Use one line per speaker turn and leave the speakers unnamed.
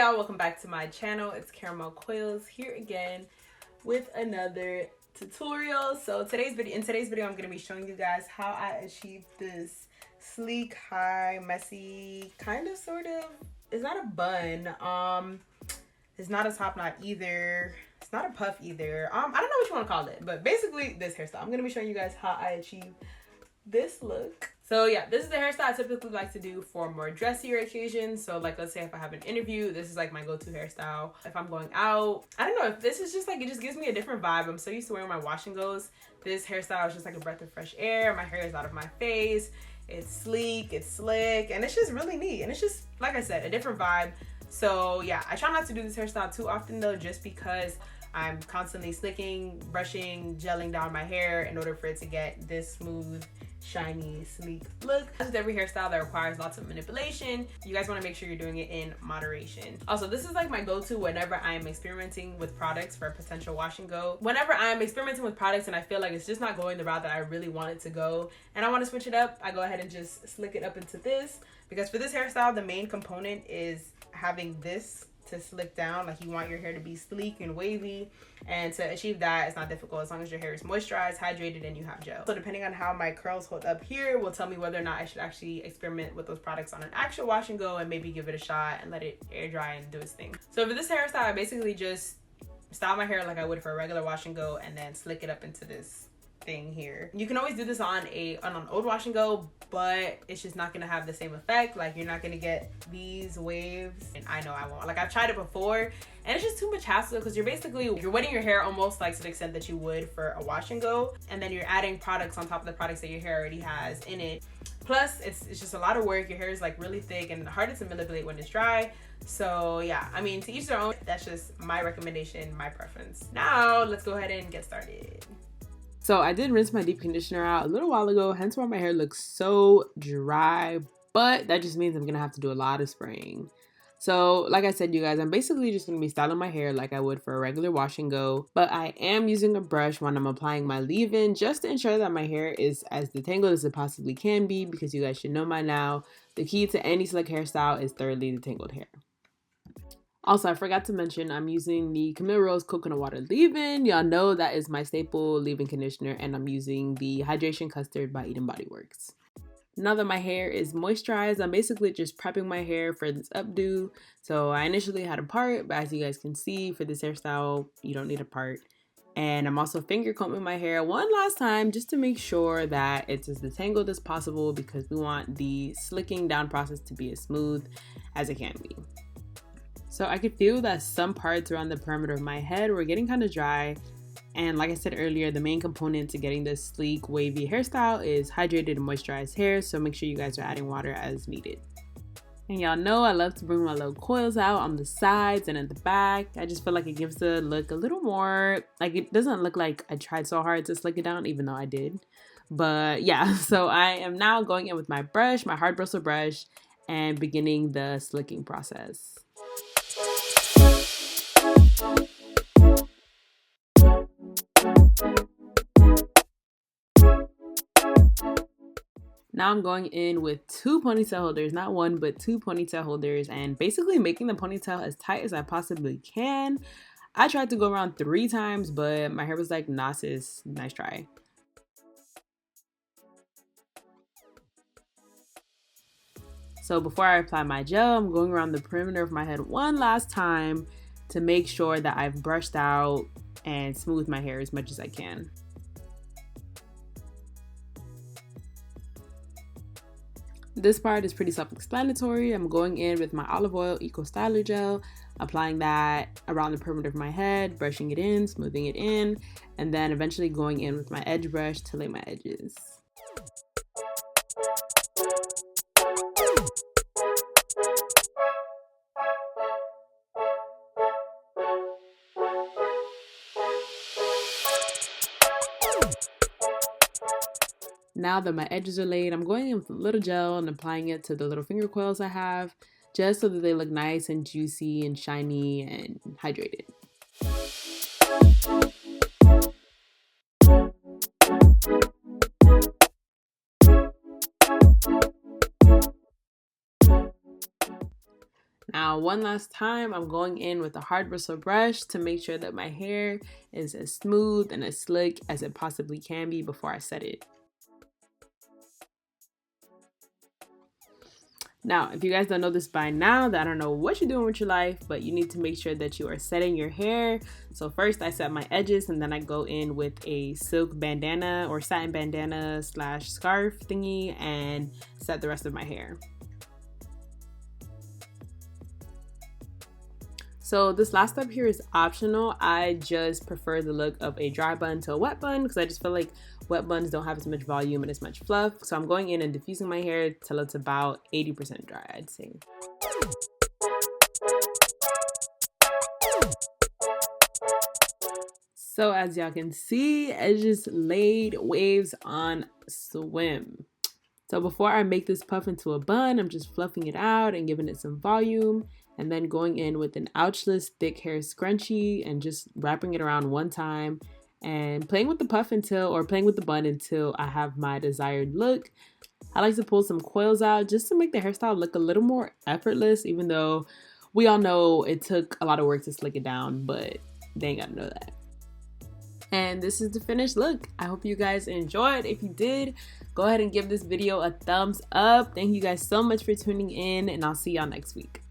y'all, welcome back to my channel. It's Caramel Coils here again with another tutorial. So in today's video I'm going to be showing you guys how I achieved this sleek, high, messy, kind of sort of, it's not a bun, it's not a top knot either, it's not a puff either, I don't know what you want to call it, but basically this hairstyle. I'm going to be showing you guys how I achieved this look. So yeah, this is the hairstyle I typically like to do for more dressier occasions. So like, let's say if I have an interview, this is like my go-to hairstyle. If I'm going out, I don't know, if this is just like, it just gives me a different vibe. I'm so used to wearing my wash and goes. This hairstyle is just like a breath of fresh air. My hair is out of my face. It's sleek, it's slick, and it's just really neat. And it's just, like I said, a different vibe. So yeah, I try not to do this hairstyle too often though, just because I'm constantly slicking, brushing, gelling down my hair in order for it to get this smooth, shiny, sleek look. As with every hairstyle that requires lots of manipulation, you guys want to make sure you're doing it in moderation. Also, this is like my go-to whenever I'm experimenting with products for a potential wash and go. Whenever I'm experimenting with products and I feel like it's just not going the route that I really want it to go and I want to switch it up, I go ahead and just slick it up into this, because for this hairstyle the main component is having this to slick down. Like, you want your hair to be sleek and wavy, and to achieve that, it's not difficult as long as your hair is moisturized, hydrated, and you have gel. So depending on how my curls hold up here will tell me whether or not I should actually experiment with those products on an actual wash and go and maybe give it a shot and let it air dry and do its thing. So for this hairstyle, I basically just style my hair like I would for a regular wash and go and then slick it up into this thing here. You can always do this on an old wash and go, but it's just not gonna have the same effect. Like, you're not gonna get these waves, and I know I won't. Like, I've tried it before and it's just too much hassle, because you're wetting your hair almost like to the extent that you would for a wash and go, and then you're adding products on top of the products that your hair already has in it. Plus it's just a lot of work. Your hair is like really thick and harder to manipulate when it's dry. So yeah, I mean, to each their own. That's just my recommendation, my preference. Now let's go ahead and get started. So I did rinse my deep conditioner out a little while ago, hence why my hair looks so dry, but that just means I'm gonna have to do a lot of spraying. So like I said, you guys, I'm basically just gonna be styling my hair like I would for a regular wash and go, but I am using a brush when I'm applying my leave-in, just to ensure that my hair is as detangled as it possibly can be, because you guys should know by now, the key to any slick hairstyle is thoroughly detangled hair. Also, I forgot to mention, I'm using the Camille Rose Coconut Water Leave-In. Y'all know that is my staple leave-in conditioner, and I'm using the Hydration Custard by Eden Body Works. Now that my hair is moisturized, I'm basically just prepping my hair for this updo. So I initially had a part, but as you guys can see, for this hairstyle, you don't need a part. And I'm also finger combing my hair one last time just to make sure that it's as detangled as possible, because we want the slicking down process to be as smooth as it can be. So I could feel that some parts around the perimeter of my head were getting kind of dry. And like I said earlier, the main component to getting this sleek, wavy hairstyle is hydrated and moisturized hair. So make sure you guys are adding water as needed. And y'all know I love to bring my little coils out on the sides and at the back. I just feel like it gives the look a little more, like, it doesn't look like I tried so hard to slick it down, even though I did. But yeah, so I am now going in with my brush, my hard bristle brush, and beginning the slicking process. Now I'm going in with two ponytail holders, not one, but two ponytail holders, and basically making the ponytail as tight as I possibly can. I tried to go around 3 times, but my hair was like, nah sis, nice try. So before I apply my gel, I'm going around the perimeter of my head one last time to make sure that I've brushed out and smoothed my hair as much as I can. This part is pretty self-explanatory. I'm going in with my Olive Oil Eco Styler Gel, applying that around the perimeter of my head, brushing it in, smoothing it in, and then eventually going in with my edge brush to lay my edges. Now that my edges are laid, I'm going in with a little gel and applying it to the little finger coils I have, just so that they look nice and juicy and shiny and hydrated. Now one last time, I'm going in with a hard bristle brush to make sure that my hair is as smooth and as slick as it possibly can be before I set it. Now, if you guys don't know this by now, then I don't know what you're doing with your life, but you need to make sure that you are setting your hair. So first I set my edges, and then I go in with a silk bandana or satin bandana / scarf thingy and set the rest of my hair. So this last step here is optional. I just prefer the look of a dry bun to a wet bun because I just feel like wet buns don't have as much volume and as much fluff. So I'm going in and diffusing my hair till it's about 80% dry, I'd say. So as y'all can see, I just laid waves on Swim. So before I make this puff into a bun, I'm just fluffing it out and giving it some volume, and then going in with an ouchless thick hair scrunchie and just wrapping it around one time and playing with the puff playing with the bun until I have my desired look. I like to pull some coils out just to make the hairstyle look a little more effortless, even though we all know it took a lot of work to slick it down, but they ain't gotta know that. And this is the finished look. I hope you guys enjoyed. If you did, go ahead and give this video a thumbs up. Thank you guys so much for tuning in, and I'll see y'all next week.